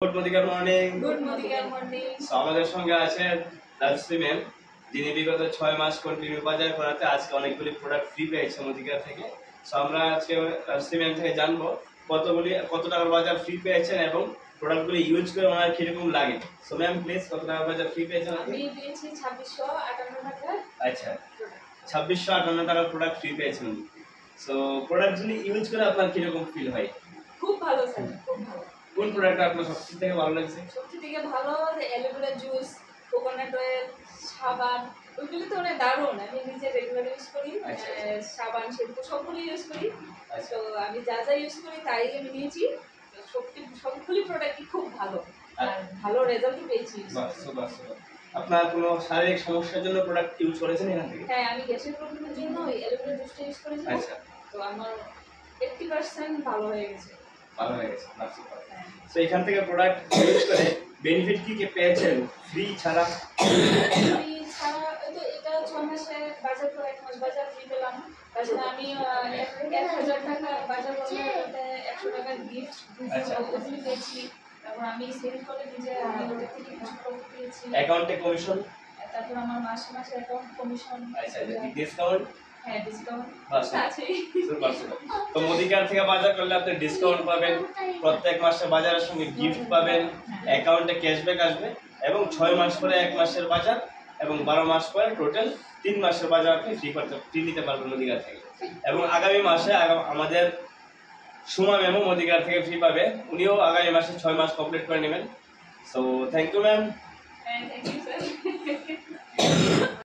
Good morning. Good morning. আমাদের সঙ্গে আছে রাজশ্রী ম্যাম, যিনি বিগত 6 মাস কন্টিনিউ বাজার করাতে আজকে অনেকগুলি প্রোডাক্ট ফ্রি পেয়েছে মদিকার থেকে। সো আমরা আজকে রাজশ্রী ম্যাম থেকে জানবো কত টাকার বাজার ফ্রি পেয়েছেন এবং প্রোডাক্টগুলি ইউজ করে ওনার কিরকম লাগে। সো ম্যাম প্লিজ, কত টাকার বাজার ফ্রি পেয়েছেন? আমি পেয়েছি 2658 টাকা। আচ্ছা, 2658 টাকার প্রোডাক্ট ফ্রি পেয়েছেন। সো প্রোডাক্টগুলি ইউজ করে আপনার কিরকম ফিল হয়? খুব ভালো স্যার, খুব ভালো। কোন প্রোডাক্টটা আপনার সবথেকে থেকে ভালো লাগছে? সবথেকে ভালো অ্যালোভেরা জুস, কোকোনাট অয়েল, সাবান, ওইগুলো তো অনেক দারুণ। আমি নিজে রেগুলার ইউজ করি। সাবান, শ্যাম্পু সবগুলো ইউজ করি। তো আমি যা যা ইউজ করি তাই আমি নিয়েছি। সবগুলি প্রোডাক্টই খুব ভালো আর ভালো রেজাল্টও পেয়েছি। আপনার কোনো শারীরিক সমস্যার জন্য প্রোডাক্ট ইউজ করেছেন এখান থেকে? হ্যাঁ, আমি গ্যাসের প্রবলেমের জন্য ওই অ্যালোভেরা জুসটা ইউজ করেছি। আচ্ছা, তো আমার 80% ভালো হয়ে গেছে। ভালো হয়ে গেছে। সো এখান থেকে প্রোডাক্ট ইউজ করে বেনিফিট কি কি পেয়েছেন ফ্রি ছাড়া? ফ্রি ছাড়া তো এটা 6 মাসে বাজার করে 1 মাস বাজার ফ্রি পেলাম। তাছাড়া আমি 1000 টাকা বাজার করলে 100 টাকা গিফট ওগুলি পেয়েছি। তারপর আমি সেল করে নিজে আমি ওটা থেকে কিছু প্রফিট পেয়েছি। অ্যাকাউন্টে কমিশন, তারপর আমার মাসে মাসে অ্যাকাউন্ট কমিশন। আচ্ছা, ডিসকাউন্ট। হ্যাঁ, ডিসকাউন্ট আছে। তো মদিকার থেকে বাজার করলে আপনি ডিসকাউন্ট পাবেন, প্রত্যেক মাসে বাজারের সঙ্গে গিফট পাবেন, অ্যাকাউন্টে ক্যাশব্যাক আসবে এবং 6 মাস পরে 1 মাসের বাজার এবং 12 মাস পরে টোটাল 3 মাসের বাজার আপনি ফ্রি নিতে পারবেন মদিকার থেকে। এবং আগামী মাসে আমাদের সুমা ম্যামও মদিকার থেকে ফ্রি পাবে, উনিও আগামী মাসে 6 মাস কমপ্লিট করে নেবেন। So thank you ma'am. Thank you sir.